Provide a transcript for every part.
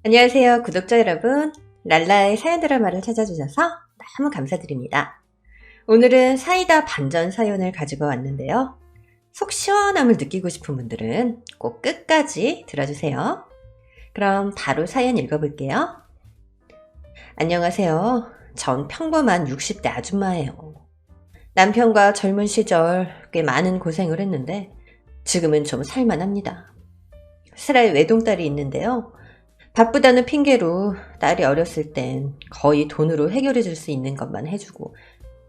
안녕하세요, 구독자 여러분. 랄라의 사연 드라마를 찾아주셔서 너무 감사드립니다. 오늘은 사이다 반전 사연을 가지고 왔는데요. 속 시원함을 느끼고 싶은 분들은 꼭 끝까지 들어주세요. 그럼 바로 사연 읽어볼게요. 안녕하세요. 전 평범한 60대 아줌마예요. 남편과 젊은 시절 꽤 많은 고생을 했는데 지금은 좀 살만합니다. 슬알 외동딸이 있는데요. 바쁘다는 핑계로 딸이 어렸을 땐 거의 돈으로 해결해 줄 수 있는 것만 해주고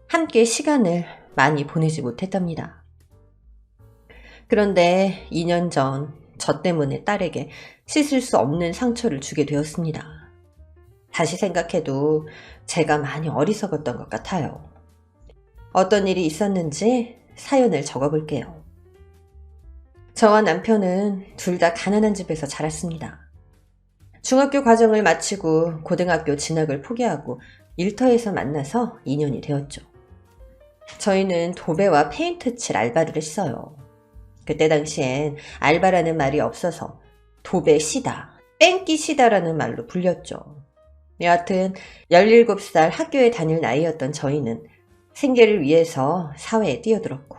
함께 시간을 많이 보내지 못했답니다. 그런데 2년 전 저 때문에 딸에게 씻을 수 없는 상처를 주게 되었습니다. 다시 생각해도 제가 많이 어리석었던 것 같아요. 어떤 일이 있었는지 사연을 적어볼게요. 저와 남편은 둘 다 가난한 집에서 자랐습니다. 중학교 과정을 마치고 고등학교 진학을 포기하고 일터에서 만나서 2년이 되었죠. 저희는 도배와 페인트 칠 알바를 했어요. 그때 당시엔 알바라는 말이 없어서 도배 시다, 뺑기 시다라는 말로 불렸죠. 여하튼 17살 학교에 다닐 나이였던 저희는 생계를 위해서 사회에 뛰어들었고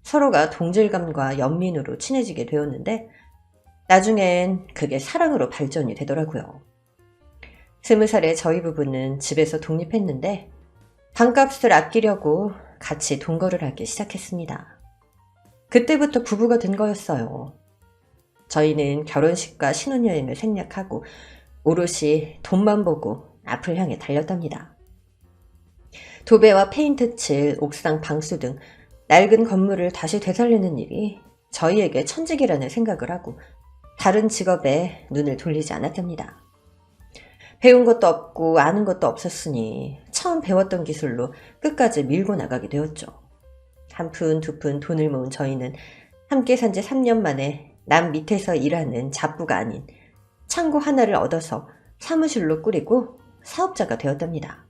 서로가 동질감과 연민으로 친해지게 되었는데 나중엔 그게 사랑으로 발전이 되더라고요. 20살의 저희 부부는 집에서 독립했는데 방값을 아끼려고 같이 동거를 하기 시작했습니다. 그때부터 부부가 된 거였어요. 저희는 결혼식과 신혼여행을 생략하고 오롯이 돈만 보고 앞을 향해 달렸답니다. 도배와 페인트 칠, 옥상 방수 등 낡은 건물을 다시 되살리는 일이 저희에게 천직이라는 생각을 하고 다른 직업에 눈을 돌리지 않았답니다. 배운 것도 없고 아는 것도 없었으니 처음 배웠던 기술로 끝까지 밀고 나가게 되었죠. 한 푼 두 푼 돈을 모은 저희는 함께 산 지 3년 만에 남 밑에서 일하는 잡부가 아닌 창고 하나를 얻어서 사무실로 꾸리고 사업자가 되었답니다.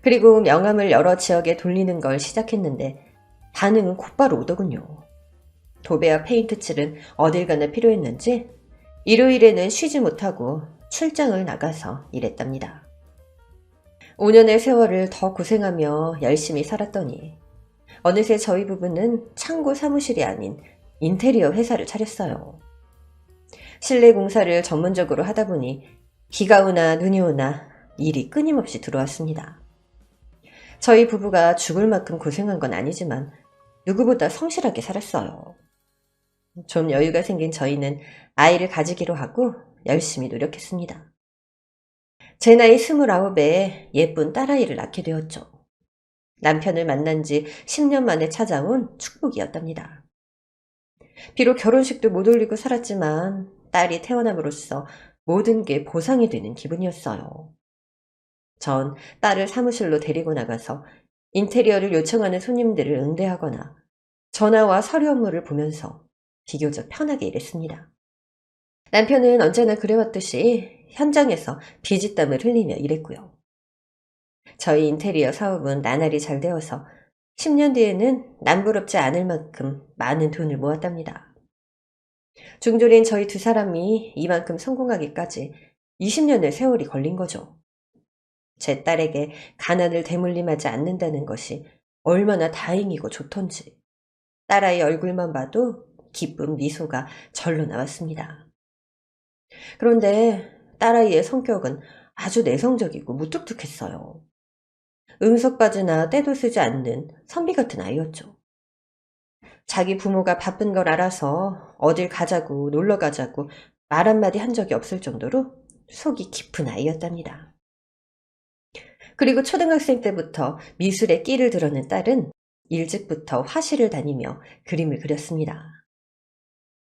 그리고 명함을 여러 지역에 돌리는 걸 시작했는데 반응은 곧바로 오더군요. 도배와 페인트 칠은 어딜 가나 필요했는지 일요일에는 쉬지 못하고 출장을 나가서 일했답니다. 5년의 세월을 더 고생하며 열심히 살았더니 어느새 저희 부부는 창고 사무실이 아닌 인테리어 회사를 차렸어요. 실내 공사를 전문적으로 하다 보니 비가 오나 눈이 오나 일이 끊임없이 들어왔습니다. 저희 부부가 죽을 만큼 고생한 건 아니지만 누구보다 성실하게 살았어요. 좀 여유가 생긴 저희는 아이를 가지기로 하고 열심히 노력했습니다. 제 나이 29에 예쁜 딸아이를 낳게 되었죠. 남편을 만난 지 10년 만에 찾아온 축복이었답니다. 비록 결혼식도 못 올리고 살았지만 딸이 태어남으로써 모든 게 보상이 되는 기분이었어요. 전 딸을 사무실로 데리고 나가서 인테리어를 요청하는 손님들을 응대하거나 전화와 서류 업무를 보면서 비교적 편하게 일했습니다. 남편은 언제나 그래왔듯이 현장에서 피지땀을 흘리며 일했고요. 저희 인테리어 사업은 나날이 잘 되어서 10년 뒤에는 남부럽지 않을 만큼 많은 돈을 모았답니다. 중졸인 저희 두 사람이 이만큼 성공하기까지 20년의 세월이 걸린 거죠. 제 딸에게 가난을 대물림하지 않는다는 것이 얼마나 다행이고 좋던지 딸아이 얼굴만 봐도 기쁜 미소가 절로 나왔습니다. 그런데 딸아이의 성격은 아주 내성적이고 무뚝뚝했어요. 응석바지나 때도 쓰지 않는 선비 같은 아이였죠. 자기 부모가 바쁜 걸 알아서 어딜 가자고 놀러 가자고 말 한마디 한 적이 없을 정도로 속이 깊은 아이였답니다. 그리고 초등학생 때부터 미술에 끼를 들어낸 딸은 일찍부터 화실을 다니며 그림을 그렸습니다.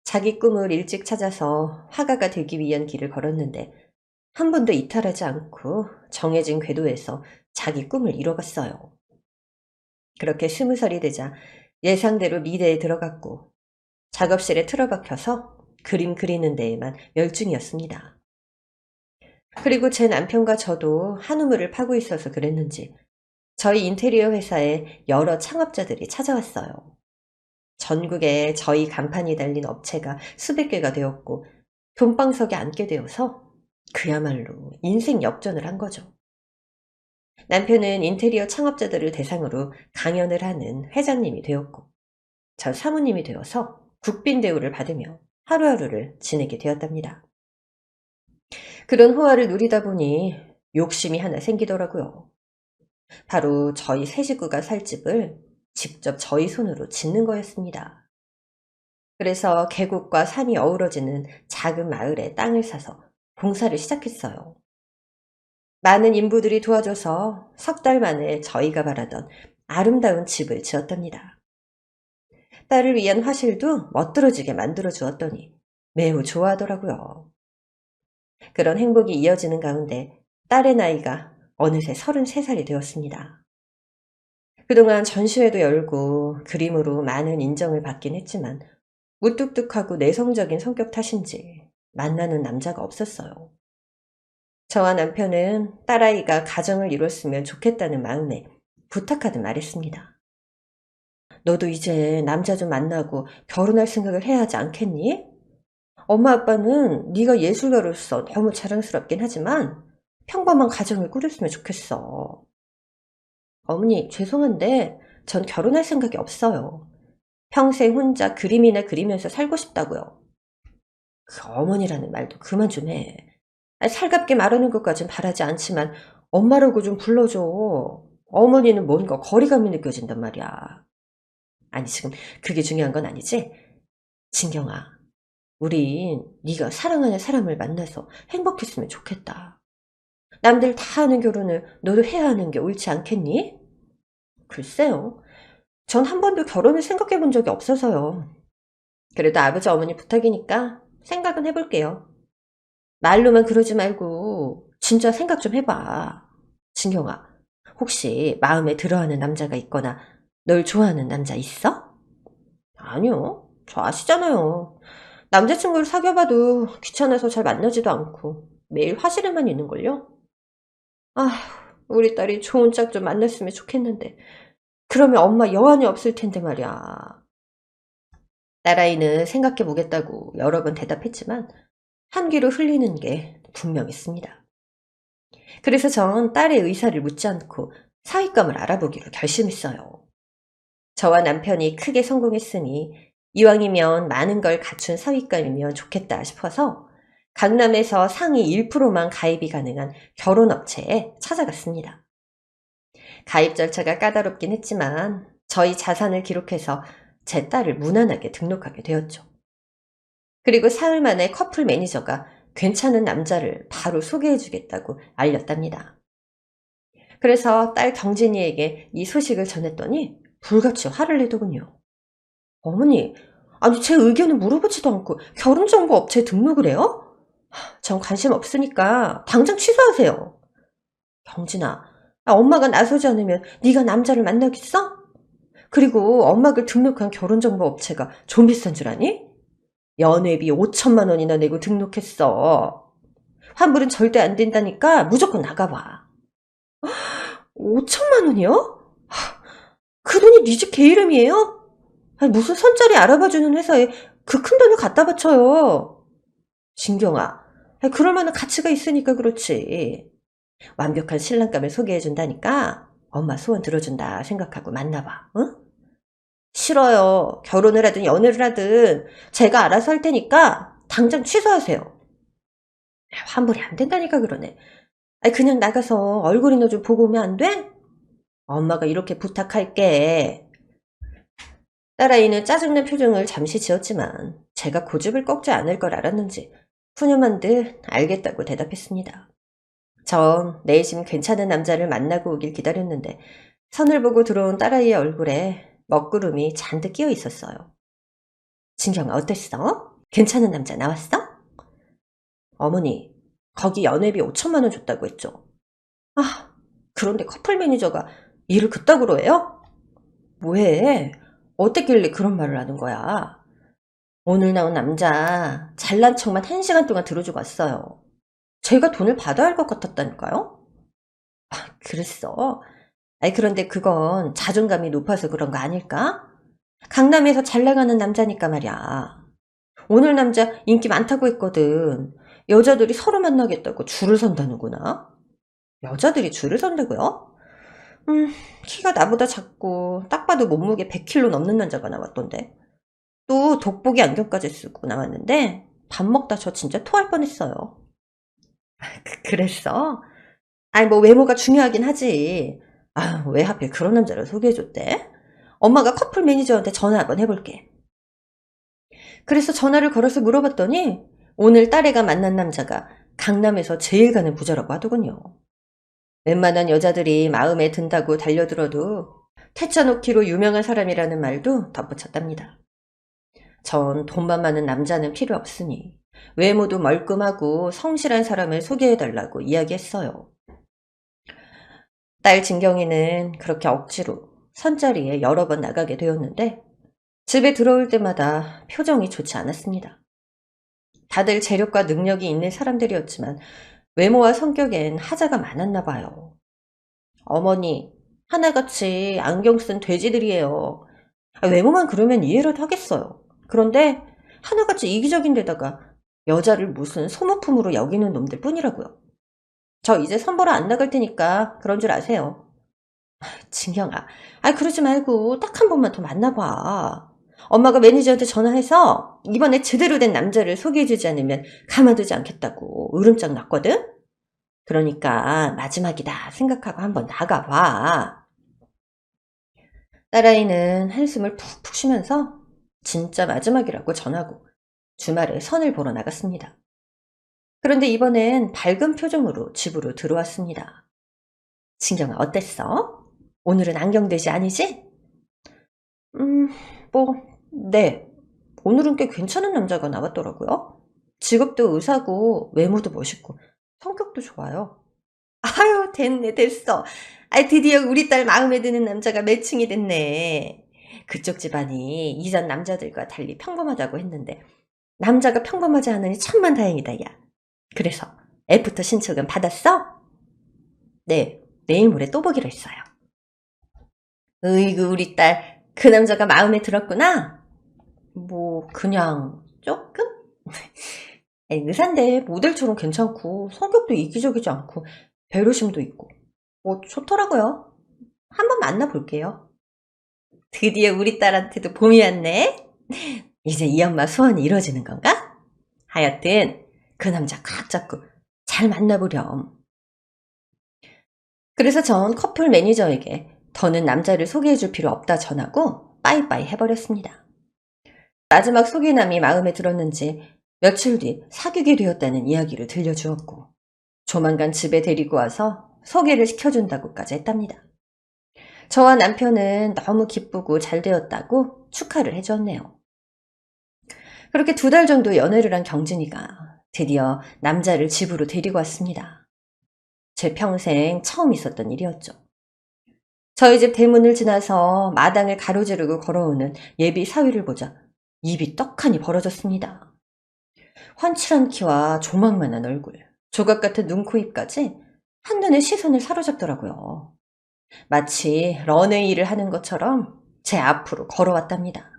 자기 꿈을 일찍 찾아서 화가가 되기 위한 길을 걸었는데 한 번도 이탈하지 않고 정해진 궤도에서 자기 꿈을 이뤄갔어요. 그렇게 20살이 되자 예상대로 미대에 들어갔고 작업실에 틀어박혀서 그림 그리는 데에만 열중이었습니다. 그리고 제 남편과 저도 한 우물을 파고 있어서 그랬는지 저희 인테리어 회사에 여러 창업자들이 찾아왔어요. 전국에 저희 간판이 달린 업체가 수백 개가 되었고 돈방석에 앉게 되어서 그야말로 인생 역전을 한 거죠. 남편은 인테리어 창업자들을 대상으로 강연을 하는 회장님이 되었고, 전 사모님이 되어서 국빈 대우를 받으며 하루하루를 지내게 되었답니다. 그런 호화를 누리다 보니 욕심이 하나 생기더라고요. 바로 저희 세 식구가 살 집을 직접 저희 손으로 짓는 거였습니다. 그래서 계곡과 산이 어우러지는 작은 마을에 땅을 사서 공사를 시작했어요. 많은 인부들이 도와줘서 석 달 만에 저희가 바라던 아름다운 집을 지었답니다. 딸을 위한 화실도 멋들어지게 만들어 주었더니 매우 좋아하더라고요. 그런 행복이 이어지는 가운데 딸의 나이가 어느새 33살이 되었습니다. 그동안 전시회도 열고 그림으로 많은 인정을 받긴 했지만 무뚝뚝하고 내성적인 성격 탓인지 만나는 남자가 없었어요. 저와 남편은 딸아이가 가정을 이뤘으면 좋겠다는 마음에 부탁하듯 말했습니다. 너도 이제 남자 좀 만나고 결혼할 생각을 해야 하지 않겠니? 엄마 아빠는 네가 예술가로서 너무 자랑스럽긴 하지만 평범한 가정을 꾸렸으면 좋겠어. 어머니, 죄송한데 전 결혼할 생각이 없어요. 평생 혼자 그림이나 그리면서 살고 싶다고요. 그 어머니라는 말도 그만 좀 해. 살갑게 말하는 것까진 바라지 않지만 엄마라고 좀 불러줘. 어머니는 뭔가 거리감이 느껴진단 말이야. 아니, 지금 그게 중요한 건 아니지? 진경아, 우린 네가 사랑하는 사람을 만나서 행복했으면 좋겠다. 남들 다 하는 결혼을 너도 해야 하는 게 옳지 않겠니? 글쎄요. 전 한 번도 결혼을 생각해 본 적이 없어서요. 그래도 아버지 어머니 부탁이니까 생각은 해볼게요. 말로만 그러지 말고 진짜 생각 좀 해봐. 진경아, 혹시 마음에 들어하는 남자가 있거나 널 좋아하는 남자 있어? 아니요. 저 아시잖아요. 남자친구를 사귀어봐도 귀찮아서 잘 만나지도 않고 매일 화실에만 있는걸요? 아휴, 우리 딸이 좋은 짝 좀 만났으면 좋겠는데 그러면 엄마 여한이 없을 텐데 말이야. 딸아이는 생각해보겠다고 여러 번 대답했지만 한 귀로 흘리는 게 분명했습니다. 그래서 전 딸의 의사를 묻지 않고 사윗감을 알아보기로 결심했어요. 저와 남편이 크게 성공했으니 이왕이면 많은 걸 갖춘 사윗감이면 좋겠다 싶어서 강남에서 상위 1%만 가입이 가능한 결혼업체에 찾아갔습니다. 가입 절차가 까다롭긴 했지만 저희 자산을 기록해서 제 딸을 무난하게 등록하게 되었죠. 그리고 사흘 만에 커플 매니저가 괜찮은 남자를 바로 소개해주겠다고 알렸답니다. 그래서 딸 경진이에게 이 소식을 전했더니 불같이 화를 내더군요. 어머니, 아니 제 의견을 물어보지도 않고 결혼정보 업체에 등록을 해요? 전 관심 없으니까 당장 취소하세요. 경진아, 엄마가 나서지 않으면 네가 남자를 만나겠어? 그리고 엄마가 등록한 결혼정보 업체가 좀 비싼 줄 아니? 연회비 5천만 원이나 내고 등록했어. 환불은 절대 안 된다니까 무조건 나가봐. 5천만 원이요? 그 돈이 네 집 개 이름이에요? 아니, 무슨 손자리 알아봐주는 회사에 그 큰 돈을 갖다 바쳐요. 진경아, 그럴 만한 가치가 있으니까 그렇지. 완벽한 신랑감을 소개해준다니까 엄마 소원 들어준다 생각하고 만나봐. 응? 싫어요. 결혼을 하든 연애를 하든 제가 알아서 할 테니까 당장 취소하세요. 환불이 안 된다니까 그러네. 그냥 나가서 얼굴이나 좀 보고 오면 안 돼? 엄마가 이렇게 부탁할게. 딸아이는 짜증난 표정을 잠시 지었지만 제가 고집을 꺾지 않을 걸 알았는지 푸념한 듯 알겠다고 대답했습니다. 전 내심 괜찮은 남자를 만나고 오길 기다렸는데 선을 보고 들어온 딸아이의 얼굴에 먹구름이 잔뜩 끼어 있었어요. 진경아, 어땠어? 괜찮은 남자 나왔어? 어머니, 거기 연회비 5천만 원 줬다고 했죠. 그런데 커플 매니저가 일을 그따구로 해요? 뭐해? 어땠길래 그런 말을 하는 거야? 오늘 나온 남자 잘난 척만 1시간 동안 들어주고 왔어요. 제가 돈을 받아야 할 것 같았다니까요? 그랬어? 그런데 그건 자존감이 높아서 그런 거 아닐까? 강남에서 잘 나가는 남자니까 말이야. 오늘 남자 인기 많다고 했거든. 여자들이 서로 만나겠다고 줄을 선다는구나. 여자들이 줄을 선다고요? 키가 나보다 작고 딱 봐도 몸무게 100kg 넘는 남자가 나왔던데. 또 돋보기 안경까지 쓰고 나왔는데 밥 먹다 저 진짜 토할 뻔했어요. 그랬어? 아니 뭐 외모가 중요하긴 하지. 아유 왜 하필 그런 남자를 소개해줬대? 엄마가 커플 매니저한테 전화 한번 해볼게. 그래서 전화를 걸어서 물어봤더니 오늘 딸애가 만난 남자가 강남에서 제일 가는 부자라고 하더군요. 웬만한 여자들이 마음에 든다고 달려들어도 태자 놓기로 유명한 사람이라는 말도 덧붙였답니다. 전 돈만 많은 남자는 필요 없으니 외모도 멀끔하고 성실한 사람을 소개해달라고 이야기했어요. 딸 진경이는 그렇게 억지로 선자리에 여러 번 나가게 되었는데 집에 들어올 때마다 표정이 좋지 않았습니다. 다들 재력과 능력이 있는 사람들이었지만 외모와 성격엔 하자가 많았나 봐요. 어머니, 하나같이 안경 쓴 돼지들이에요. 외모만 그러면 이해라도 하겠어요. 그런데 하나같이 이기적인 데다가 여자를 무슨 소모품으로 여기는 놈들 뿐이라고요. 저 이제 선보러 안 나갈 테니까 그런 줄 아세요. 진경아, 그러지 말고 딱 한 번만 더 만나봐. 엄마가 매니저한테 전화해서 이번에 제대로 된 남자를 소개해주지 않으면 가만두지 않겠다고 으름장 났거든? 그러니까 마지막이다 생각하고 한번 나가봐. 딸아이는 한숨을 푹푹 쉬면서 진짜 마지막이라고 전하고 주말에 선을 보러 나갔습니다. 그런데 이번엔 밝은 표정으로 집으로 들어왔습니다. 진경아 어땠어? 오늘은 안경돼지 아니지? 뭐 네. 오늘은 꽤 괜찮은 남자가 나왔더라고요. 직업도 의사고 외모도 멋있고 성격도 좋아요. 아유 됐네 됐어. 드디어 우리 딸 마음에 드는 남자가 매칭이 됐네. 그쪽 집안이 이전 남자들과 달리 평범하다고 했는데 남자가 평범하지 않으니 천만 다행이다 야. 그래서 애프터 신청은 받았어? 네. 내일 모레 또 보기로 했어요. 으이구 우리 딸 그 남자가 마음에 들었구나? 뭐 그냥 조금? 의사인데 모델처럼 괜찮고 성격도 이기적이지 않고 배려심도 있고 뭐 좋더라고요. 한번 만나볼게요. 드디어 우리 딸한테도 봄이 왔네. 이제 이 엄마 소원이 이루어지는 건가? 하여튼 그 남자 꽉 잡고 잘 만나보렴. 그래서 전 커플 매니저에게 더는 남자를 소개해줄 필요 없다 전하고 빠이빠이 해버렸습니다. 마지막 소개남이 마음에 들었는지 며칠 뒤 사귀게 되었다는 이야기를 들려주었고 조만간 집에 데리고 와서 소개를 시켜준다고까지 했답니다. 저와 남편은 너무 기쁘고 잘 되었다고 축하를 해주었네요. 그렇게 2달 정도 연애를 한 경진이가 드디어 남자를 집으로 데리고 왔습니다. 제 평생 처음 있었던 일이었죠. 저희 집 대문을 지나서 마당을 가로지르고 걸어오는 예비 사위를 보자 입이 떡하니 벌어졌습니다. 훤칠한 키와 조망만한 얼굴, 조각 같은 눈, 코, 입까지 한눈에 시선을 사로잡더라고요. 마치 런웨이를 하는 것처럼 제 앞으로 걸어왔답니다.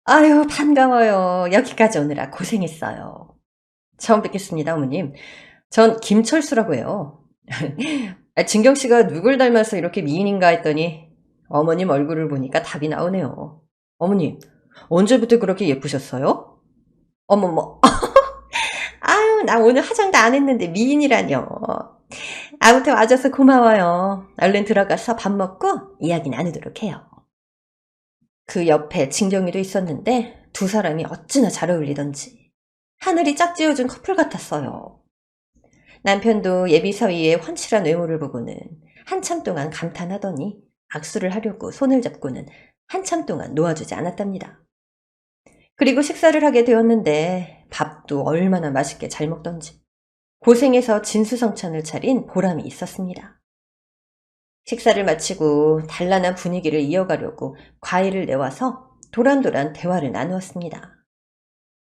아유 반가워요. 여기까지 오느라 고생했어요. 처음 뵙겠습니다 어머님. 전 김철수라고 해요. 진경씨가 누굴 닮아서 이렇게 미인인가 했더니 어머님 얼굴을 보니까 답이 나오네요. 어머님 언제부터 그렇게 예쁘셨어요? 어머머 아유 나 오늘 화장도 안 했는데 미인이라뇨. 아무튼 와줘서 고마워요. 얼른 들어가서 밥 먹고 이야기 나누도록 해요. 그 옆에 진경이도 있었는데 2사람이 어찌나 잘 어울리던지 하늘이 짝지어준 커플 같았어요. 남편도 예비 사위의 훤칠한 외모를 보고는 한참 동안 감탄하더니 악수를 하려고 손을 잡고는 한참 동안 놓아주지 않았답니다. 그리고 식사를 하게 되었는데 밥도 얼마나 맛있게 잘 먹던지 고생해서 진수성찬을 차린 보람이 있었습니다. 식사를 마치고 단란한 분위기를 이어가려고 과일을 내와서 도란도란 대화를 나누었습니다.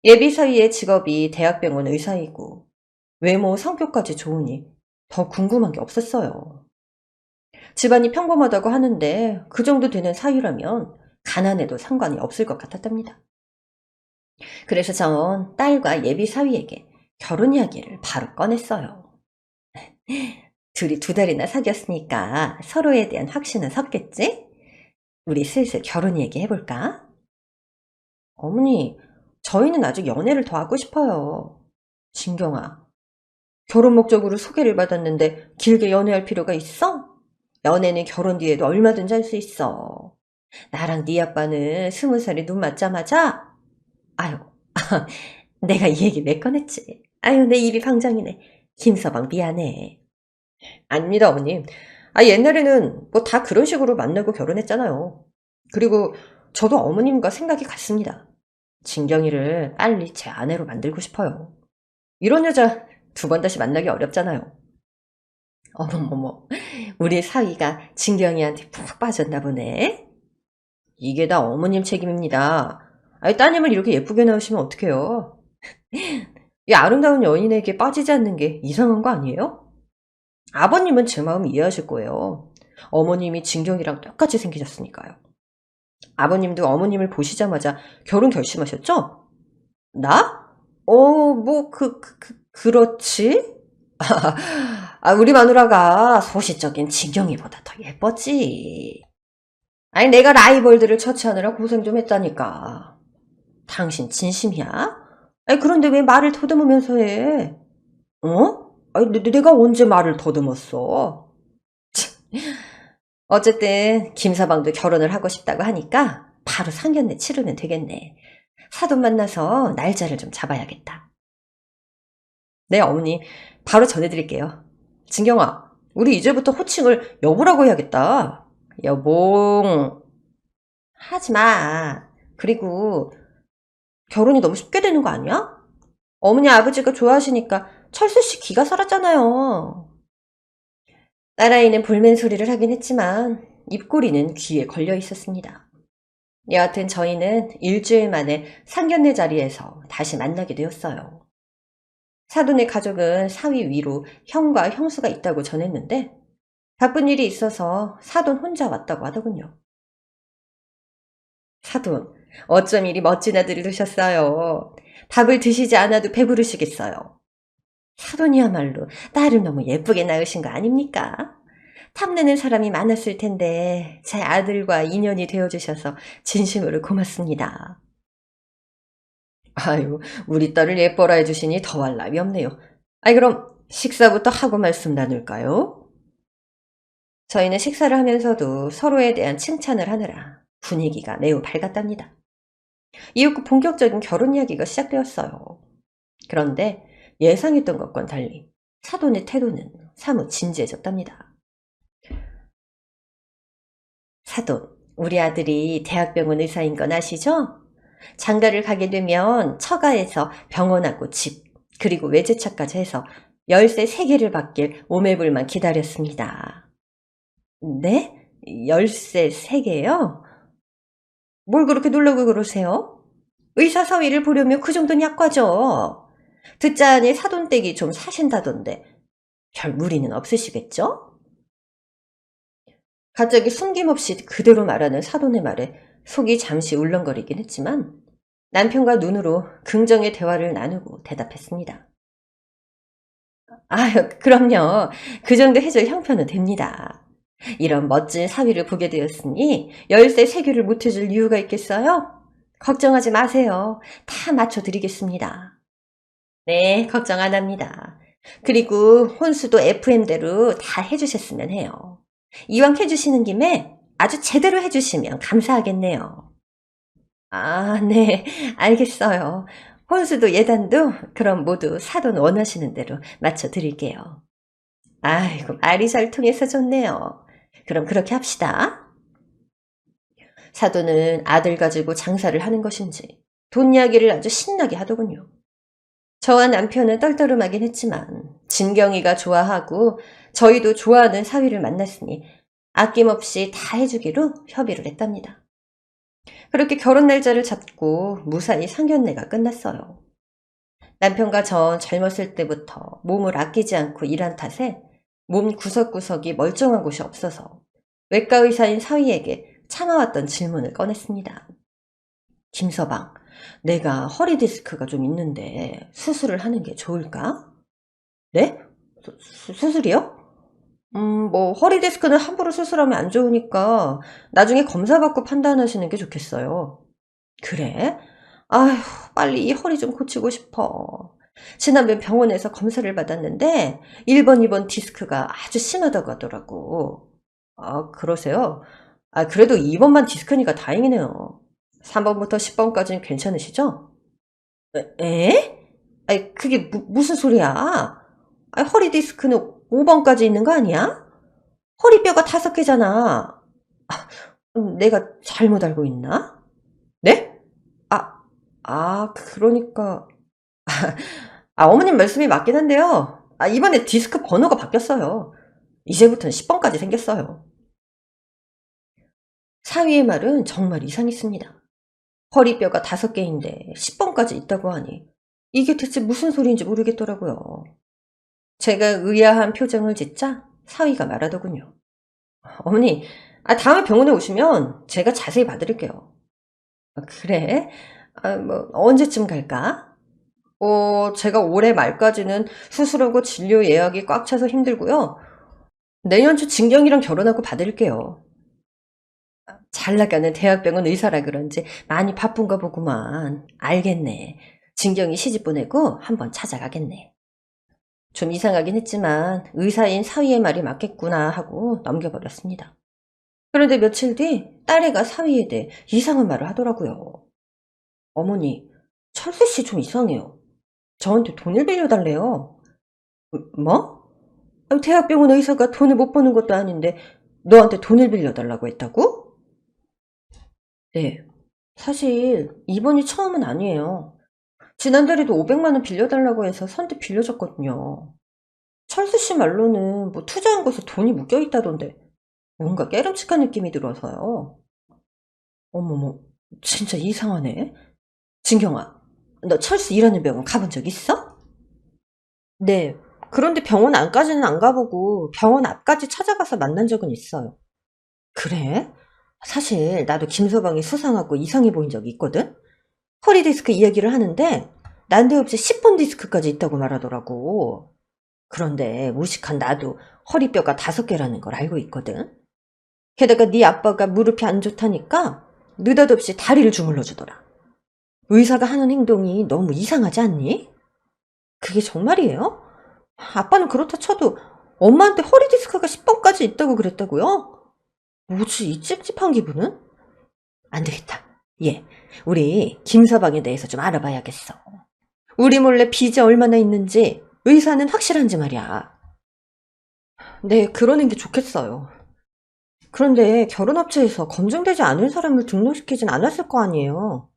예비 사위의 직업이 대학병원 의사이고 외모 성격까지 좋으니 더 궁금한 게 없었어요. 집안이 평범하다고 하는데 그 정도 되는 사위라면 가난해도 상관이 없을 것 같았답니다. 그래서 전 딸과 예비 사위에게 결혼 이야기를 바로 꺼냈어요. 둘이 2달이나 사귀었으니까 서로에 대한 확신은 섰겠지? 우리 슬슬 결혼 얘기해볼까? 어머니, 저희는 아직 연애를 더 하고 싶어요. 진경아, 결혼 목적으로 소개를 받았는데 길게 연애할 필요가 있어? 연애는 결혼 뒤에도 얼마든지 할 수 있어. 나랑 네 아빠는 20살에 눈 맞자마자, 아유, 내가 이 얘기 왜 꺼냈지? 아유, 내 입이 방장이네. 김서방 미안해. 아닙니다, 어머님. 옛날에는 뭐 다 그런 식으로 만나고 결혼했잖아요. 그리고 저도 어머님과 생각이 같습니다. 진경이를 빨리 제 아내로 만들고 싶어요. 이런 여자 2번 다시 만나기 어렵잖아요. 어머머머, 우리 사위가 진경이한테 푹 빠졌나 보네. 이게 다 어머님 책임입니다. 따님을 이렇게 예쁘게 낳으시면 어떡해요? 이 아름다운 여인에게 빠지지 않는 게 이상한 거 아니에요? 아버님은 제 마음 이해하실 거예요. 어머님이 진경이랑 똑같이 생기셨으니까요. 아버님도 어머님을 보시자마자 결혼 결심하셨죠? 나? 그렇지? 우리 마누라가 소시적인 진경이보다 더 예뻤지. 내가 라이벌들을 처치하느라 고생 좀 했다니까. 당신 진심이야? 그런데 왜 말을 더듬으면서 해? 내가 언제 말을 더듬었어? 어쨌든 김서방도 결혼을 하고 싶다고 하니까 바로 상견례 치르면 되겠네. 사돈 만나서 날짜를 좀 잡아야겠다. 네, 어머니. 바로 전해드릴게요. 진경아, 우리 이제부터 호칭을 여보라고 해야겠다. 여봉. 하지 마. 그리고 결혼이 너무 쉽게 되는 거 아니야? 어머니 아버지가 좋아하시니까 철수씨 기가 살았잖아요. 딸아이는 볼멘 소리를 하긴 했지만 입꼬리는 귀에 걸려 있었습니다. 여하튼 저희는 일주일 만에 상견례 자리에서 다시 만나게 되었어요. 사돈의 가족은 사위 위로 형과 형수가 있다고 전했는데 바쁜 일이 있어서 사돈 혼자 왔다고 하더군요. 사돈, 어쩜 이리 멋진 아들을 두셨어요. 밥을 드시지 않아도 배부르시겠어요. 사돈이야말로 딸을 너무 예쁘게 낳으신 거 아닙니까? 탐내는 사람이 많았을 텐데 제 아들과 인연이 되어주셔서 진심으로 고맙습니다. 아유, 우리 딸을 예뻐라 해주시니 더할 나위 없네요. 그럼 식사부터 하고 말씀 나눌까요? 저희는 식사를 하면서도 서로에 대한 칭찬을 하느라 분위기가 매우 밝았답니다. 이윽고 본격적인 결혼 이야기가 시작되었어요. 그런데 예상했던 것과는 달리 사돈의 태도는 사뭇 진지해졌답니다. 사돈, 우리 아들이 대학병원 의사인 건 아시죠? 장가를 가게 되면 처가에서 병원하고 집, 그리고 외제차까지 해서 열쇠 3개를 받길 오매불만 기다렸습니다. 네? 열쇠 3개요? 뭘 그렇게 놀라고 그러세요? 의사 사위를 보려면 그 정도는 약과죠. 듣자하니 사돈댁이 좀 사신다던데 별 무리는 없으시겠죠? 갑자기 숨김없이 그대로 말하는 사돈의 말에 속이 잠시 울렁거리긴 했지만 남편과 눈으로 긍정의 대화를 나누고 대답했습니다. 그럼요. 그 정도 해줄 형편은 됩니다. 이런 멋진 사위를 보게 되었으니 열쇠 3개를 못 해줄 이유가 있겠어요? 걱정하지 마세요. 다 맞춰드리겠습니다. 네, 걱정 안 합니다. 그리고 혼수도 FM대로 다 해주셨으면 해요. 이왕 해주시는 김에 아주 제대로 해주시면 감사하겠네요. 네, 알겠어요. 혼수도 예단도 그럼 모두 사돈 원하시는 대로 맞춰드릴게요. 아이고, 말이 잘 통해서 좋네요. 그럼 그렇게 합시다. 사돈은 아들 가지고 장사를 하는 것인지 돈 이야기를 아주 신나게 하더군요. 저와 남편은 떨떠름하긴 했지만 진경이가 좋아하고 저희도 좋아하는 사위를 만났으니 아낌없이 다 해주기로 협의를 했답니다. 그렇게 결혼 날짜를 잡고 무사히 상견례가 끝났어요. 남편과 전 젊었을 때부터 몸을 아끼지 않고 일한 탓에 몸 구석구석이 멀쩡한 곳이 없어서 외과 의사인 사위에게 참아왔던 질문을 꺼냈습니다. 김서방, 내가 허리 디스크가 좀 있는데 수술을 하는 게 좋을까? 네? 수술이요? 뭐 허리 디스크는 함부로 수술하면 안 좋으니까 나중에 검사받고 판단하시는 게 좋겠어요. 그래? 아휴, 빨리 이 허리 좀 고치고 싶어. 지난번 병원에서 검사를 받았는데 1번, 2번 디스크가 아주 심하다고 하더라고. 아, 그러세요? 아, 그래도 2번만 디스크니까 다행이네요. 3번부터 10번까지는 괜찮으시죠? 에? 아니, 그게 무슨 소리야? 아니, 허리 디스크는 5번까지 있는 거 아니야? 허리뼈가 5개잖아. 내가 잘못 알고 있나? 네? 아, 그러니까. 어머님 말씀이 맞긴 한데요. 이번에 디스크 번호가 바뀌었어요. 이제부터는 10번까지 생겼어요. 사위의 말은 정말 이상했습니다. 허리뼈가 5개인데 10번까지 있다고 하니 이게 대체 무슨 소리인지 모르겠더라고요. 제가 의아한 표정을 짓자 사위가 말하더군요. 어머니, 다음에 병원에 오시면 제가 자세히 봐드릴게요. 그래? 뭐 언제쯤 갈까? 제가 올해 말까지는 수술하고 진료 예약이 꽉 차서 힘들고요. 내년 초 진경이랑 결혼하고 받을게요. 잘 나가는 대학병원 의사라 그런지 많이 바쁜가 보구만. 알겠네. 진경이 시집 보내고 한번 찾아가겠네. 좀 이상하긴 했지만 의사인 사위의 말이 맞겠구나 하고 넘겨버렸습니다. 그런데 며칠 뒤 딸애가 사위에 대해 이상한 말을 하더라고요. 어머니, 철수 씨 좀 이상해요. 저한테 돈을 빌려달래요. 뭐? 대학병원 의사가 돈을 못 버는 것도 아닌데 너한테 돈을 빌려달라고 했다고? 네. 사실 이번이 처음은 아니에요. 지난달에도 500만 원 빌려달라고 해서 선뜻 빌려줬거든요. 철수 씨 말로는 뭐 투자한 곳에 돈이 묶여 있다던데 뭔가 깨름칙한 느낌이 들어서요. 어머머, 진짜 이상하네. 진경아, 너 철수 일하는 병원 가본 적 있어? 네. 그런데 병원 안까지는 안 가보고 병원 앞까지 찾아가서 만난 적은 있어요. 그래? 사실 나도 김서방이 수상하고 이상해 보인 적이 있거든? 허리 디스크 이야기를 하는데 난데없이 10번 디스크까지 있다고 말하더라고. 그런데 무식한 나도 허리뼈가 5개라는 걸 알고 있거든. 게다가 네 아빠가 무릎이 안 좋다니까 느닷없이 다리를 주물러 주더라. 의사가 하는 행동이 너무 이상하지 않니? 그게 정말이에요? 아빠는 그렇다 쳐도 엄마한테 허리 디스크가 10번까지 있다고 그랬다고요? 뭐지 이 찝찝한 기분은? 안 되겠다. 예, 우리 김서방에 대해서 좀 알아봐야겠어. 우리 몰래 빚이 얼마나 있는지 의사는 확실한지 말이야. 네, 그러는 게 좋겠어요. 그런데 결혼업체에서 검증되지 않은 사람을 등록시키진 않았을 거 아니에요.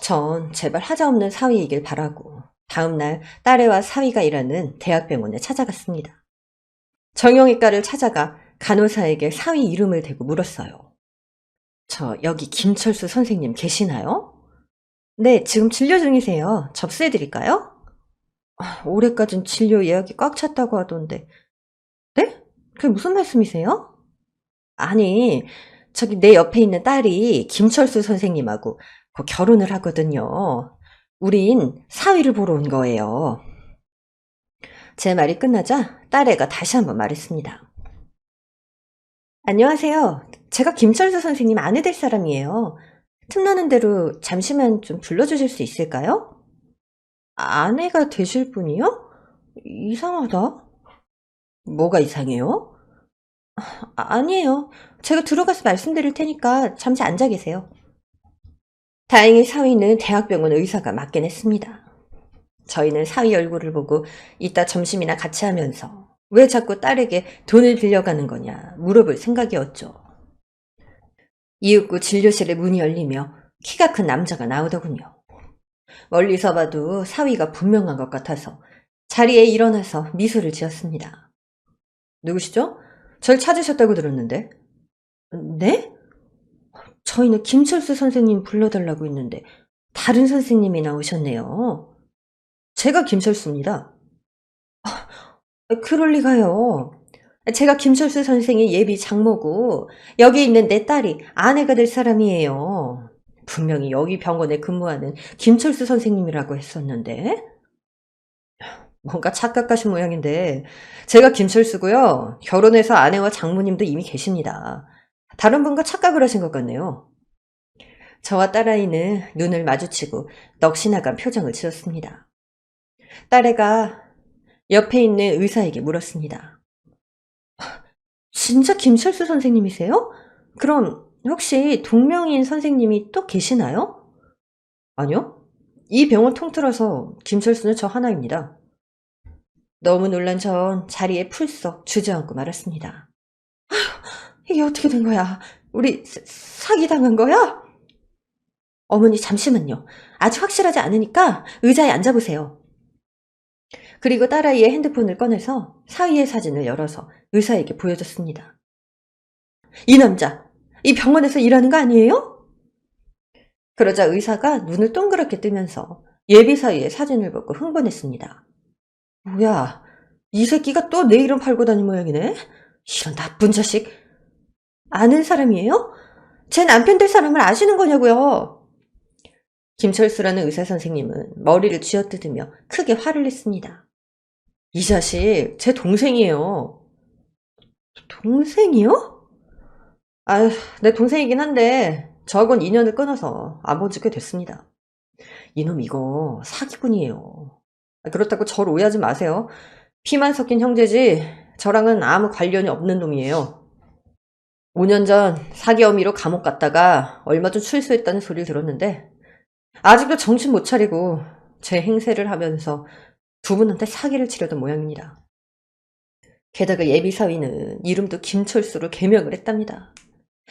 전 제발 하자없는 사위이길 바라고 다음날 딸애와 사위가 일하는 대학병원에 찾아갔습니다. 정형외과를 찾아가 간호사에게 사위 이름을 대고 물었어요. 저 여기 김철수 선생님 계시나요? 네, 지금 진료 중이세요. 접수해드릴까요? 올해까진 진료 예약이 꽉 찼다고 하던데. 네? 그게 무슨 말씀이세요? 아니, 저기 내 옆에 있는 딸이 김철수 선생님하고 곧 결혼을 하거든요. 우린 사위를 보러 온 거예요. 제 말이 끝나자 딸애가 다시 한번 말했습니다. 안녕하세요. 제가 김철수 선생님 아내 될 사람이에요. 틈나는 대로 잠시만 좀 불러주실 수 있을까요? 아내가 되실 분이요? 이상하다. 뭐가 이상해요? 아니에요. 제가 들어가서 말씀드릴 테니까 잠시 앉아 계세요. 다행히 사위는 대학병원 의사가 맞긴 했습니다. 저희는 사위 얼굴을 보고 이따 점심이나 같이 하면서 왜 자꾸 딸에게 돈을 빌려가는 거냐 물어볼 생각이었죠. 이윽고 진료실에 문이 열리며 키가 큰 남자가 나오더군요. 멀리서 봐도 사위가 분명한 것 같아서 자리에 일어나서 미소를 지었습니다. 누구시죠? 절 찾으셨다고 들었는데. 네? 저희는 김철수 선생님 불러달라고 했는데 다른 선생님이 나오셨네요. 제가 김철수입니다. 그럴 리가요. 제가 김철수 선생의 예비 장모고 여기 있는 내 딸이 아내가 될 사람이에요. 분명히 여기 병원에 근무하는 김철수 선생님이라고 했었는데. 뭔가 착각하신 모양인데, 제가 김철수고요. 결혼해서 아내와 장모님도 이미 계십니다. 다른 분과 착각을 하신 것 같네요. 저와 딸아이는 눈을 마주치고 넋이 나간 표정을 지었습니다. 딸애가 옆에 있는 의사에게 물었습니다. 진짜 김철수 선생님이세요? 그럼 혹시 동명이인 선생님이 또 계시나요? 아니요. 이 병원 통틀어서 김철수는 저 하나입니다. 너무 놀란 전 자리에 풀썩 주저앉고 말았습니다. 이게 어떻게 된 거야? 우리 사기당한 거야? 어머니 잠시만요. 아직 확실하지 않으니까 의자에 앉아보세요. 그리고 딸아이의 핸드폰을 꺼내서 사위의 사진을 열어서 의사에게 보여줬습니다. 이 남자, 이 병원에서 일하는 거 아니에요? 그러자 의사가 눈을 동그랗게 뜨면서 예비 사위의 사진을 보고 흥분했습니다. 뭐야, 이 새끼가 또 내 이름 팔고 다닌 모양이네? 이런 나쁜 자식. 아는 사람이에요? 제 남편 될 사람을 아시는 거냐고요? 김철수라는 의사 선생님은 머리를 쥐어뜯으며 크게 화를 냈습니다. 이 자식 제 동생이에요. 동생이요? 아휴, 내 동생이긴 한데 저하고는 인연을 끊어서 안 본 지 꽤 됐습니다. 이놈 이거 사기꾼이에요. 그렇다고 저를 오해하지 마세요. 피만 섞인 형제지 저랑은 아무 관련이 없는 놈이에요. 5년 전 사기 혐의로 감옥 갔다가 얼마 전 출소했다는 소리를 들었는데 아직도 정신 못 차리고 제 행세를 하면서 두 분한테 사기를 치려던 모양입니다. 게다가 예비 사위는 이름도 김철수로 개명을 했답니다.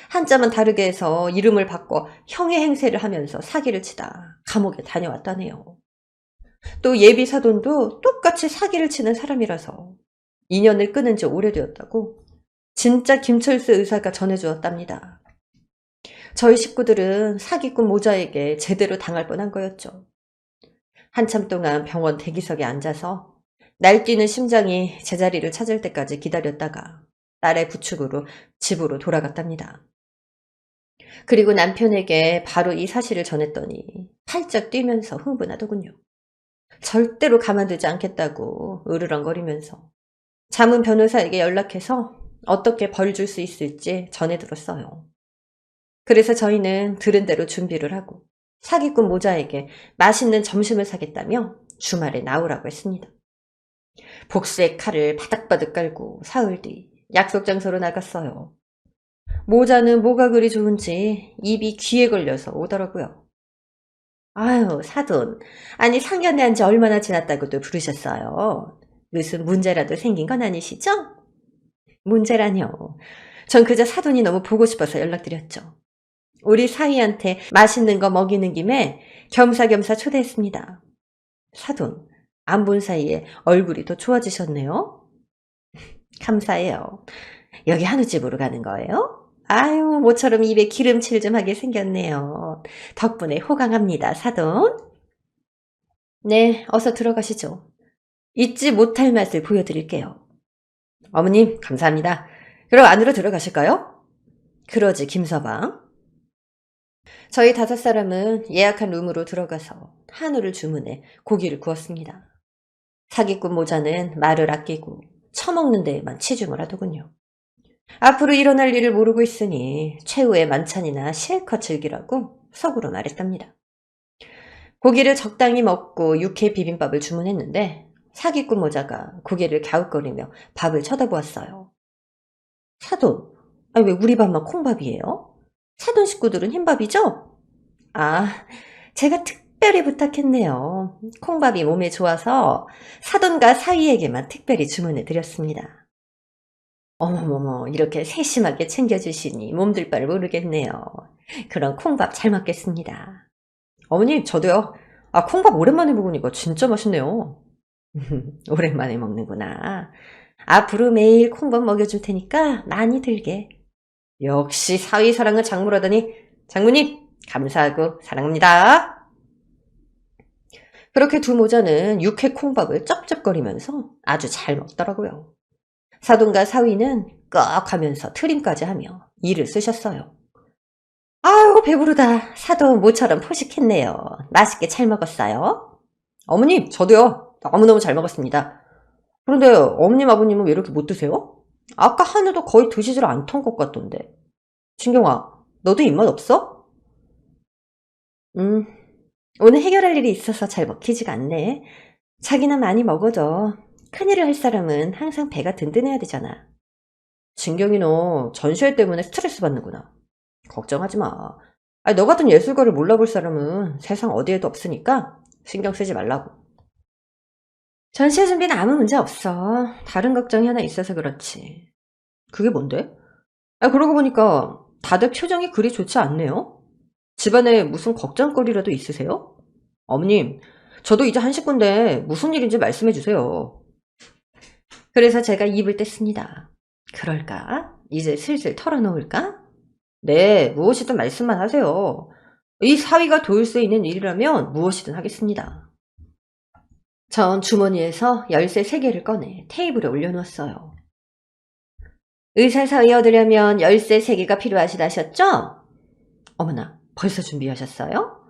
한자만 다르게 해서 이름을 바꿔 형의 행세를 하면서 사기를 치다 감옥에 다녀왔다네요. 또 예비 사돈도 똑같이 사기를 치는 사람이라서 인연을 끊은 지 오래되었다고 진짜 김철수 의사가 전해주었답니다. 저희 식구들은 사기꾼 모자에게 제대로 당할 뻔한 거였죠. 한참 동안 병원 대기석에 앉아서 날뛰는 심장이 제자리를 찾을 때까지 기다렸다가 딸의 부축으로 집으로 돌아갔답니다. 그리고 남편에게 바로 이 사실을 전했더니 팔짝 뛰면서 흥분하더군요. 절대로 가만두지 않겠다고 으르렁거리면서 자문 변호사에게 연락해서 어떻게 벌 줄 수 있을지 전해들었어요. 그래서 저희는 들은 대로 준비를 하고 사기꾼 모자에게 맛있는 점심을 사겠다며 주말에 나오라고 했습니다. 복수의 칼을 바닥바닥 깔고 사흘 뒤 약속 장소로 나갔어요. 모자는 뭐가 그리 좋은지 입이 귀에 걸려서 오더라고요. 아유, 사돈. 아니, 상견례 한 지 얼마나 지났다고도 부르셨어요. 무슨 문제라도 생긴 건 아니시죠? 문제라뇨. 전 그저 사돈이 너무 보고 싶어서 연락드렸죠. 우리 사위한테 맛있는 거 먹이는 김에 겸사겸사 초대했습니다. 사돈, 안 본 사이에 얼굴이 더 좋아지셨네요. 감사해요. 여기 한우집으로 가는 거예요? 아유, 모처럼 입에 기름칠 좀 하게 생겼네요. 덕분에 호강합니다, 사돈. 네, 어서 들어가시죠. 잊지 못할 맛을 보여드릴게요. 어머님, 감사합니다. 그럼 안으로 들어가실까요? 그러지, 김서방. 저희 5사람은 예약한 룸으로 들어가서 한우를 주문해 고기를 구웠습니다. 사기꾼 모자는 말을 아끼고 처먹는 데에만 치중을 하더군요. 앞으로 일어날 일을 모르고 있으니 최후의 만찬이나 실컷 즐기라고 속으로 말했답니다. 고기를 적당히 먹고 육회 비빔밥을 주문했는데 사기꾼 모자가 고개를 갸웃거리며 밥을 쳐다보았어요. 사돈, 왜 우리 밥만 콩밥이에요? 사돈 식구들은 흰밥이죠? 아, 제가 특별히 부탁했네요. 콩밥이 몸에 좋아서 사돈과 사위에게만 특별히 주문해 드렸습니다. 어머머머, 이렇게 세심하게 챙겨주시니 몸둘 바를 모르겠네요. 그럼 콩밥 잘 먹겠습니다. 어머님, 저도요. 콩밥 오랜만에 먹으니까 진짜 맛있네요. 오랜만에 먹는구나. 앞으로 매일 콩밥 먹여줄 테니까 많이 들게. 역시 사위 사랑은 장모라더니 장모님 감사하고 사랑합니다. 그렇게 두 모자는 육회 콩밥을 쩝쩝거리면서 아주 잘 먹더라고요. 사돈과 사위는 꺽 하면서 트림까지 하며 일을 쓰셨어요. 아유, 배부르다. 사돈 모처럼 포식했네요. 맛있게 잘 먹었어요. 어머님, 저도요. 너무너무 잘 먹었습니다. 그런데 어머님, 아버님은 왜 이렇게 못 드세요? 아까 한우도 거의 드시질 않던 것 같던데. 진경아, 너도 입맛 없어? 음, 오늘 해결할 일이 있어서 잘 먹히지가 않네. 자기는 많이 먹어도 큰일을 할 사람은 항상 배가 든든해야 되잖아. 진경이 너 전시회 때문에 스트레스 받는구나. 걱정하지 마. 아니, 너 같은 예술가를 몰라볼 사람은 세상 어디에도 없으니까 신경 쓰지 말라고. 전시회 준비는 아무 문제 없어. 다른 걱정이 하나 있어서 그렇지. 그게 뭔데? 아, 그러고 보니까 다들 표정이 그리 좋지 않네요. 집안에 무슨 걱정거리라도 있으세요? 어머님, 저도 이제 한 식구인데 무슨 일인지 말씀해 주세요. 그래서 제가 입을 뗐습니다. 그럴까? 이제 슬슬 털어놓을까? 네, 무엇이든 말씀만 하세요. 이 사위가 도울 수 있는 일이라면 무엇이든 하겠습니다. 전 주머니에서 열쇠 3개를 꺼내 테이블에 올려놓았어요. 의사서에 얻으려면 열쇠 3개가 필요하시다셨죠? 어머나, 벌써 준비하셨어요?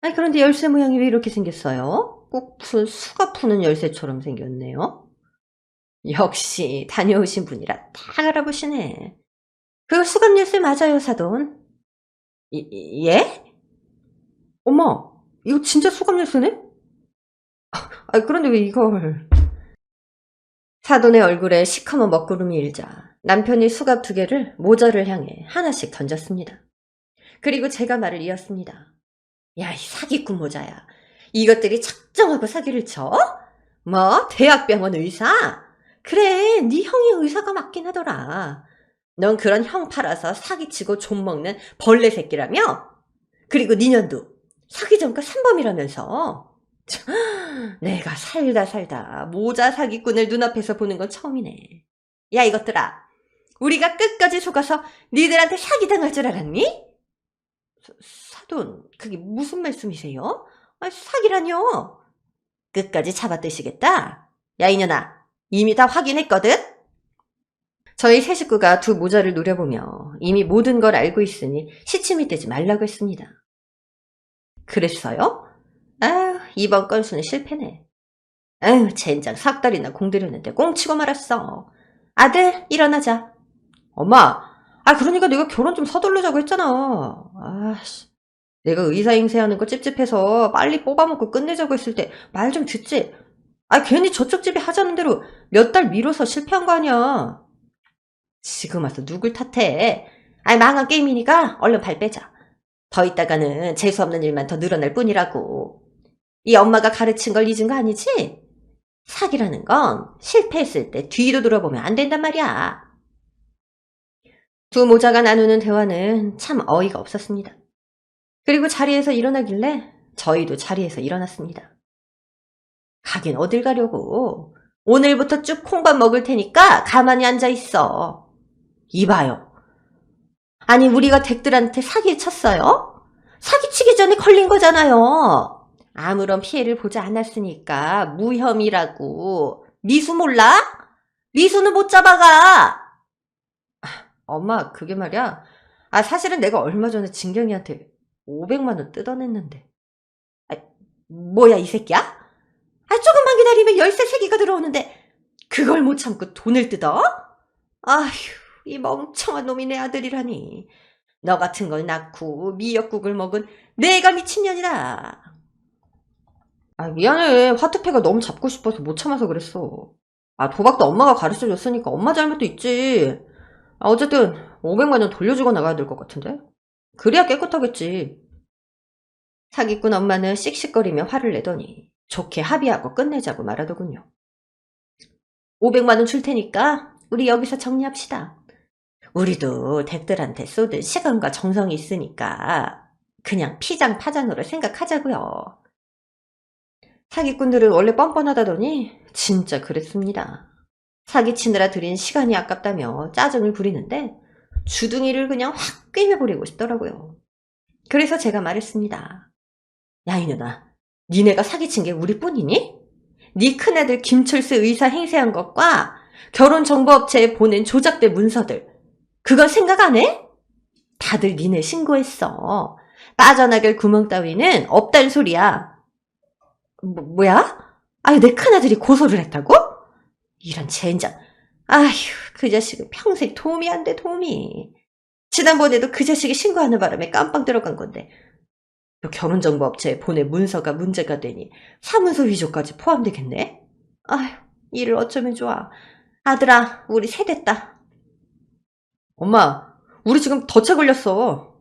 아니, 그런데 열쇠 모양이 왜 이렇게 생겼어요? 꼭 무슨 수갑 푸는 열쇠처럼 생겼네요. 역시 다녀오신 분이라 다 알아보시네. 그 수갑 열쇠 맞아요, 사돈. 예? 엄마, 이거 진짜 수갑 열쇠네? 아, 그런데 왜 이걸... 사돈의 얼굴에 시커먼 먹구름이 일자 남편이 수갑 2개를 모자를 향해 하나씩 던졌습니다. 그리고 제가 말을 이었습니다. 야, 이 사기꾼 모자야. 이것들이 작정하고 사기를 쳐? 뭐? 대학병원 의사? 그래, 네 형이 의사가 맞긴 하더라. 넌 그런 형 팔아서 사기치고 좀 먹는 벌레 새끼라며? 그리고 니년도 사기전과 산범이라면서. 내가 살다 모자 사기꾼을 눈앞에서 보는 건 처음이네. 야, 이것들아, 우리가 끝까지 속아서 니들한테 사기당할 줄 알았니? 사돈, 그게 무슨 말씀이세요? 아, 사기라뇨. 끝까지 잡아뜨시겠다? 야, 이년아, 이미 다 확인했거든? 저희 세 식구가 두 모자를 노려보며 이미 모든 걸 알고 있으니 시침이 떼지 말라고 했습니다. 그랬어요? 아유, 이번 건수는 실패네. 아유, 젠장 석 달이나 공들였는데 꽁치고 말았어. 아들, 일어나자. 엄마, 아, 그러니까 내가 결혼 좀 서둘러자고 했잖아. 아씨, 내가 의사 행세하는 거 찝찝해서 빨리 뽑아먹고 끝내자고 했을 때 말 좀 듣지. 아, 괜히 저쪽 집이 하자는 대로 몇 달 미뤄서 실패한 거 아니야. 지금 와서 누굴 탓해. 아이, 망한 게임이니까 얼른 발 빼자. 더 있다가는 재수없는 일만 더 늘어날 뿐이라고. 이 엄마가 가르친 걸 잊은 거 아니지? 사기라는 건 실패했을 때 뒤도 돌아보면 안 된단 말이야. 두 모자가 나누는 대화는 참 어이가 없었습니다. 그리고 자리에서 일어나길래 저희도 자리에서 일어났습니다. 가긴 어딜 가려고. 오늘부터 쭉 콩밥 먹을 테니까 가만히 앉아있어. 이봐요. 아니, 우리가 댁들한테 사기 쳤어요? 사기치기 전에 걸린 거잖아요. 아무런 피해를 보지 않았으니까 무혐의라고. 미수 몰라? 미수는 못 잡아가. 엄마, 그게 말이야. 아, 사실은 내가 얼마 전에 진경이한테 500만 원 뜯어냈는데. 아, 뭐야, 이 새끼야? 아, 조금만 기다리면 열쇠 3개가 들어오는데 그걸 못 참고 돈을 뜯어? 아휴, 이 멍청한 놈이 내 아들이라니. 너 같은 걸 낳고 미역국을 먹은 내가 미친년이다. 아, 미안해. 화투패가 너무 잡고 싶어서 못 참아서 그랬어. 아, 도박도 엄마가 가르쳐줬으니까 엄마 잘못도 있지. 아, 어쨌든 500만 원 돌려주고 나가야 될 것 같은데? 그래야 깨끗하겠지. 사기꾼 엄마는 씩씩거리며 화를 내더니 좋게 합의하고 끝내자고 말하더군요. 500만 원 줄 테니까 우리 여기서 정리합시다. 우리도 댁들한테 쏟을 시간과 정성이 있으니까 그냥 피장파장으로 생각하자고요. 사기꾼들은 원래 뻔뻔하다더니 진짜 그랬습니다. 사기치느라 들인 시간이 아깝다며 짜증을 부리는데 주둥이를 그냥 확 꿰매버리고 싶더라고요. 그래서 제가 말했습니다. 야, 이년아, 니네가 사기친 게 우리뿐이니? 네 큰아들 김철수 의사 행세한 것과 결혼정보업체에 보낸 조작된 문서들, 그건 생각 안 해? 다들 니네 신고했어. 빠져나갈 구멍 따위는 없단 소리야. 뭐야? 아유, 내 큰아들이 고소를 했다고? 이런 젠장. 아휴, 그 자식은 평생 도움이 안 돼, 도움이. 지난번에도 그 자식이 신고하는 바람에 깜빵 들어간 건데 결혼정보업체에 보낸 문서가 문제가 되니 사문서 위조까지 포함되겠네? 아휴, 일을 어쩌면 좋아. 아들아, 우리 세됐다. 엄마, 우리 지금 덫에 걸렸어.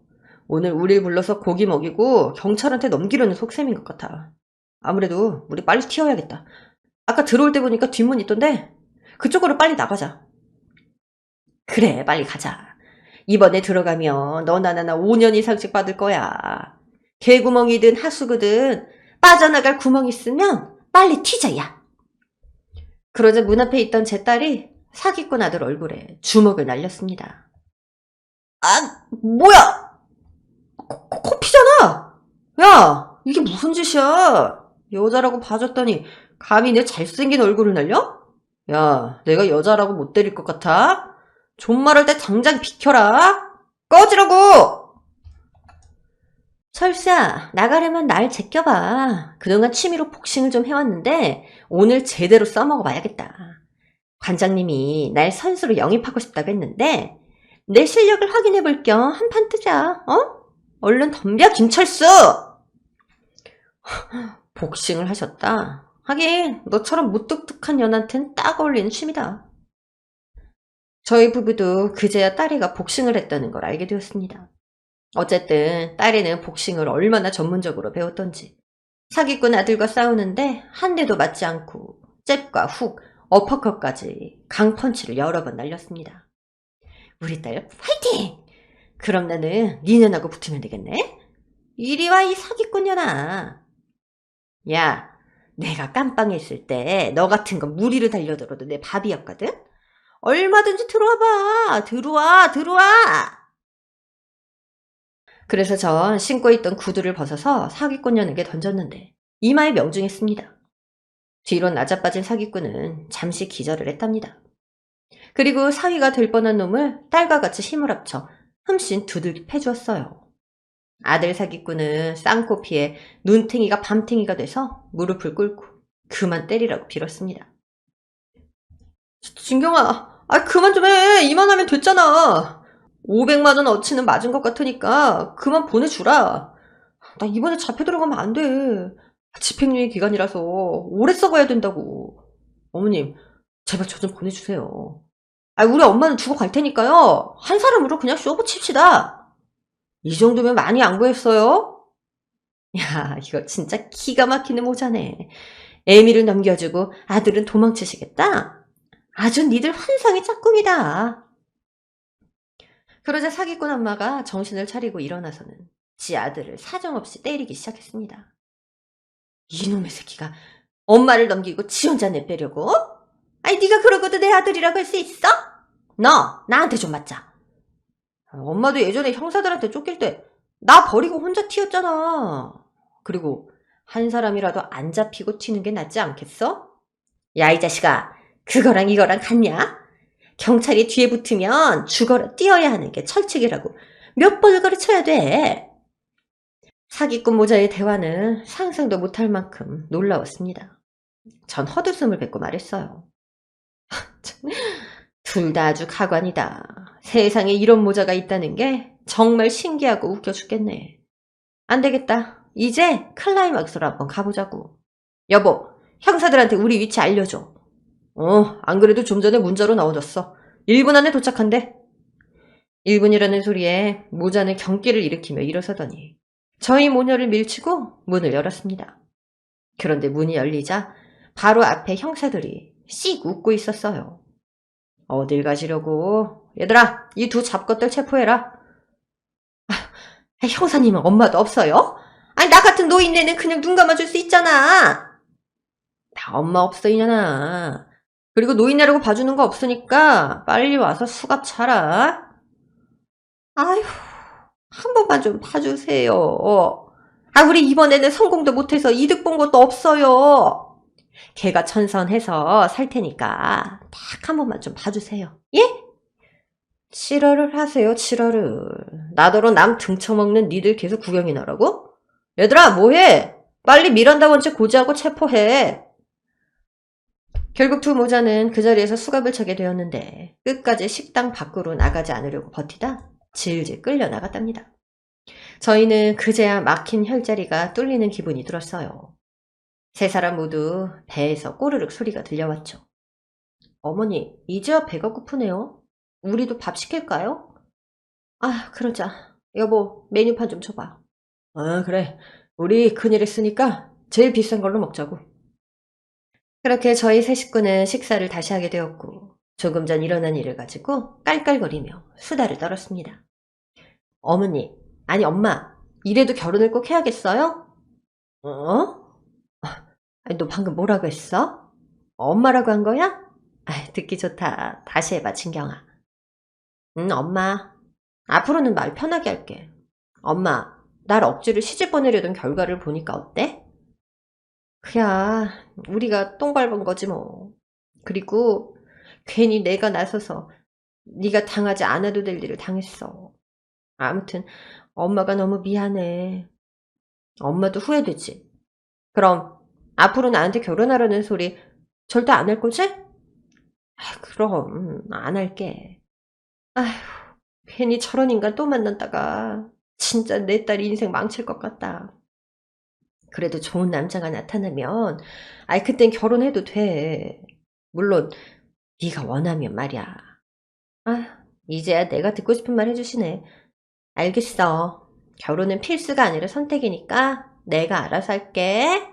오늘 우릴 불러서 고기 먹이고 경찰한테 넘기려는 속셈인 것 같아. 아무래도 우리 빨리 튀어야겠다. 아까 들어올 때 보니까 뒷문 있던데 그쪽으로 빨리 나가자. 그래, 빨리 가자. 이번에 들어가면 너나 나나 5년 이상씩 받을 거야. 개구멍이든 하수구든 빠져나갈 구멍 있으면 빨리 튀자, 야. 그러자 문 앞에 있던 제 딸이 사기꾼 아들 얼굴에 주먹을 날렸습니다. 아, 뭐야? 커피잖아. 야, 이게 무슨 짓이야? 여자라고 봐줬더니 감히 내 잘생긴 얼굴을 날려? 야, 내가 여자라고 못 때릴 것 같아? 존말할 때 당장 비켜라. 꺼지라고. 설사 나가려면 날 제껴봐. 그동안 취미로 복싱을 좀 해왔는데 오늘 제대로 써먹어봐야겠다. 관장님이 날 선수로 영입하고 싶다고 했는데 내 실력을 확인해볼 겸 한판 뜨자. 어? 얼른 덤벼, 김철수. 복싱을 하셨다. 하긴 너처럼 무뚝뚝한 년한텐 딱 어울리는 취미다. 저희 부부도 그제야 딸애가 복싱을 했다는 걸 알게 되었습니다. 어쨌든 딸애는 복싱을 얼마나 전문적으로 배웠던지 사기꾼 아들과 싸우는데 한 대도 맞지 않고 잽과 훅, 어퍼컷까지 강펀치를 여러 번 날렸습니다. 우리 딸 파이팅! 그럼 나는 니네하고 붙으면 되겠네? 이리 와, 이 사기꾼년아. 야, 내가 깜빵에 있을 때 너 같은 거 무리를 달려들어도 내 밥이었거든? 얼마든지 들어와봐. 들어와. 그래서 전 신고 있던 구두를 벗어서 사기꾼년에게 던졌는데 이마에 명중했습니다. 뒤로 낮아빠진 사기꾼은 잠시 기절을 했답니다. 그리고 사위가 될 뻔한 놈을 딸과 같이 힘을 합쳐 흠씬 두들겨 패주었어요. 아들 사기꾼은 쌍코피에 눈탱이가 밤탱이가 돼서 무릎을 꿇고 그만 때리라고 빌었습니다. 진경아, 그만 좀 해. 이만하면 됐잖아. 500만 원 어치는 맞은 것 같으니까 그만 보내주라. 나 이번에 잡혀 들어가면 안 돼. 집행유예 기간이라서 오래 썩어야 된다고. 어머님, 제발 저 좀 보내주세요. 우리 엄마는 두고 갈 테니까요. 한 사람으로 그냥 쇼부 칩시다. 이 정도면 많이 안 구했어요? 야, 이거 진짜 기가 막히는 모자네. 애미를 넘겨주고 아들은 도망치시겠다? 아주 니들 환상의 짝꿍이다. 그러자 사기꾼 엄마가 정신을 차리고 일어나서는 지 아들을 사정없이 때리기 시작했습니다. 이놈의 새끼가 엄마를 넘기고 지 혼자 내빼려고? 네가 그러고도 내 아들이라고 할 수 있어? 너 나한테 좀 맞자. 엄마도 예전에 형사들한테 쫓길 때 나 버리고 혼자 튀었잖아. 그리고 한 사람이라도 안 잡히고 튀는 게 낫지 않겠어? 야, 이 자식아, 그거랑 이거랑 같냐? 경찰이 뒤에 붙으면 죽어라 뛰어야 하는 게 철칙이라고 몇 번을 가르쳐야 돼. 사기꾼 모자의 대화는 상상도 못할 만큼 놀라웠습니다. 전 헛웃음을 뱉고 말했어요. 둘 다 아주 가관이다. 세상에 이런 모자가 있다는 게 정말 신기하고 웃겨 죽겠네. 안 되겠다. 이제 클라이막스로 한번 가보자고. 여보, 형사들한테 우리 위치 알려줘. 안 그래도 좀 전에 문자로 넣어줬어. 1분 안에 도착한대. 1분이라는 소리에 모자는 경기를 일으키며 일어서더니 저희 모녀를 밀치고 문을 열었습니다. 그런데 문이 열리자 바로 앞에 형사들이 씩 웃고 있었어요. 어딜 가시려고? 얘들아, 이 두 잡것들 체포해라. 형사님은 엄마도 없어요? 나 같은 노인네는 그냥 눈 감아줄 수 있잖아. 나 엄마 없어, 이년아. 그리고 노인네라고 봐주는 거 없으니까 빨리 와서 수갑 차라. 아휴, 한 번만 좀 봐주세요. 우리 이번에는 성공도 못해서 이득 본 것도 없어요. 걔가 천선해서 살 테니까 딱 한 번만 좀 봐주세요. 예? 지랄을 하세요, 지랄을. 나더러 남 등쳐먹는 니들 계속 구경이나 하라고? 얘들아, 뭐해? 빨리 미란다 원칙 고지하고 체포해. 결국 두 모자는 그 자리에서 수갑을 차게 되었는데 끝까지 식당 밖으로 나가지 않으려고 버티다 질질 끌려 나갔답니다. 저희는 그제야 막힌 혈자리가 뚫리는 기분이 들었어요. 세 사람 모두 배에서 꼬르륵 소리가 들려왔죠. 어머니, 이제야 배가 고프네요. 우리도 밥 시킬까요? 아, 그러자. 여보, 메뉴판 좀 줘봐. 아, 그래. 우리 큰일 했으니까 제일 비싼 걸로 먹자고. 그렇게 저희 세 식구는 식사를 다시 하게 되었고 조금 전 일어난 일을 가지고 깔깔거리며 수다를 떨었습니다. 어머니, 아니 엄마, 이래도 결혼을 꼭 해야겠어요? 어? 아니, 너 방금 뭐라고 했어? 엄마라고 한 거야? 아, 듣기 좋다. 다시 해봐, 진경아. 응, 엄마. 앞으로는 말 편하게 할게. 엄마, 날 억지로 시집 보내려던 결과를 보니까 어때? 그야, 우리가 똥 밟은 거지 뭐. 그리고 괜히 내가 나서서 네가 당하지 않아도 될 일을 당했어. 아무튼 엄마가 너무 미안해. 엄마도 후회되지. 그럼 앞으로 나한테 결혼하라는 소리 절대 안 할 거지? 아, 그럼 안 할게. 아휴, 괜히 저런 인간 또 만났다가 진짜 내 딸 인생 망칠 것 같다. 그래도 좋은 남자가 나타나면 아이 그땐 결혼해도 돼. 물론 네가 원하면 말이야. 아, 이제야 내가 듣고 싶은 말 해주시네. 알겠어. 결혼은 필수가 아니라 선택이니까 내가 알아서 할게.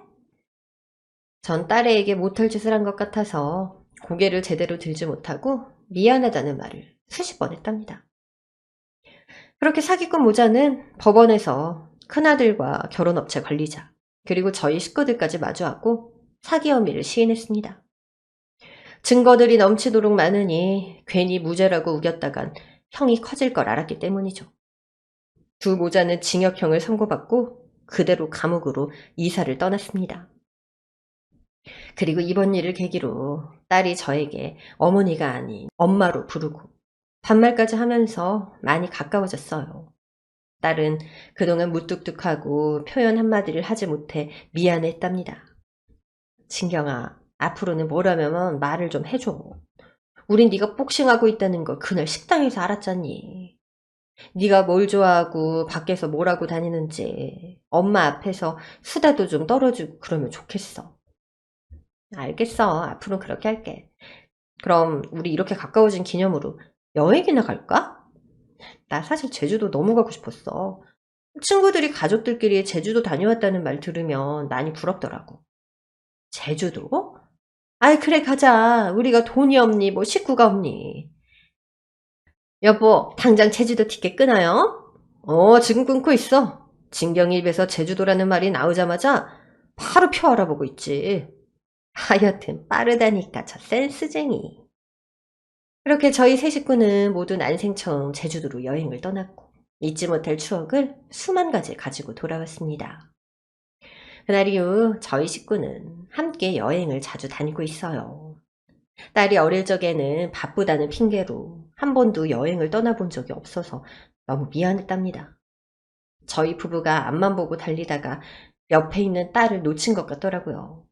전 딸애에게 못할 짓을 한 것 같아서 고개를 제대로 들지 못하고 미안하다는 말을 수십 번 했답니다. 그렇게 사기꾼 모자는 법원에서 큰아들과 결혼업체 관리자 그리고 저희 식구들까지 마주하고 사기 혐의를 시인했습니다. 증거들이 넘치도록 많으니 괜히 무죄라고 우겼다간 형이 커질 걸 알았기 때문이죠. 두 모자는 징역형을 선고받고 그대로 감옥으로 이사를 떠났습니다. 그리고 이번 일을 계기로 딸이 저에게 어머니가 아닌 엄마로 부르고 반말까지 하면서 많이 가까워졌어요. 딸은 그동안 무뚝뚝하고 표현 한마디를 하지 못해 미안했답니다. 진경아, 앞으로는 뭐라면 말을 좀 해줘. 우린 네가 복싱하고 있다는 걸 그날 식당에서 알았잖니. 네가 뭘 좋아하고 밖에서 뭘 하고 다니는지 엄마 앞에서 수다도 좀 떨어주고 그러면 좋겠어. 알겠어. 앞으로는 그렇게 할게. 그럼 우리 이렇게 가까워진 기념으로 여행이나 갈까? 나 사실 제주도 너무 가고 싶었어. 친구들이 가족들끼리 제주도 다녀왔다는 말 들으면 많이 부럽더라고. 제주도? 아이 그래 가자. 우리가 돈이 없니 뭐 식구가 없니. 여보 당장 제주도 티켓 끊어요. 지금 끊고 있어. 진경이 입에서 제주도라는 말이 나오자마자 바로 표 알아보고 있지. 하여튼 빠르다니까 저 센스쟁이. 그렇게 저희 세 식구는 모두 난생 처음 제주도로 여행을 떠났고 잊지 못할 추억을 수만 가지 가지고 돌아왔습니다. 그날 이후 저희 식구는 함께 여행을 자주 다니고 있어요. 딸이 어릴 적에는 바쁘다는 핑계로 한 번도 여행을 떠나본 적이 없어서 너무 미안했답니다. 저희 부부가 앞만 보고 달리다가 옆에 있는 딸을 놓친 것 같더라고요.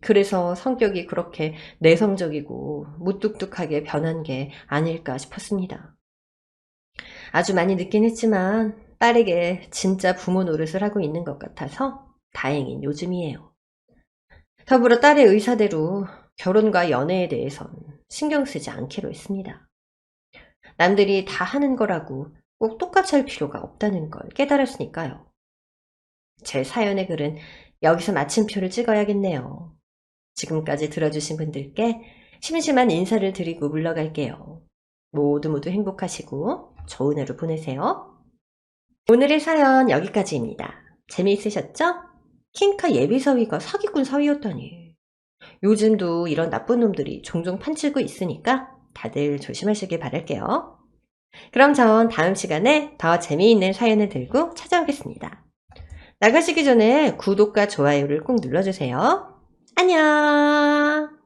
그래서 성격이 그렇게 내성적이고 무뚝뚝하게 변한 게 아닐까 싶었습니다. 아주 많이 늦긴 했지만 딸에게 진짜 부모 노릇을 하고 있는 것 같아서 다행인 요즘이에요. 더불어 딸의 의사대로 결혼과 연애에 대해선 신경 쓰지 않기로 했습니다. 남들이 다 하는 거라고 꼭 똑같이 할 필요가 없다는 걸 깨달았으니까요. 제 사연의 글은 여기서 마침표를 찍어야겠네요. 지금까지 들어주신 분들께 심심한 인사를 드리고 물러갈게요. 모두 모두 행복하시고 좋은 하루 보내세요. 오늘의 사연 여기까지입니다. 재미있으셨죠? 킹카 예비사위가 사기꾼 사위였다니. 요즘도 이런 나쁜 놈들이 종종 판치고 있으니까 다들 조심하시길 바랄게요. 그럼 전 다음 시간에 더 재미있는 사연을 들고 찾아오겠습니다. 나가시기 전에 구독과 좋아요를 꼭 눌러주세요. 안녕!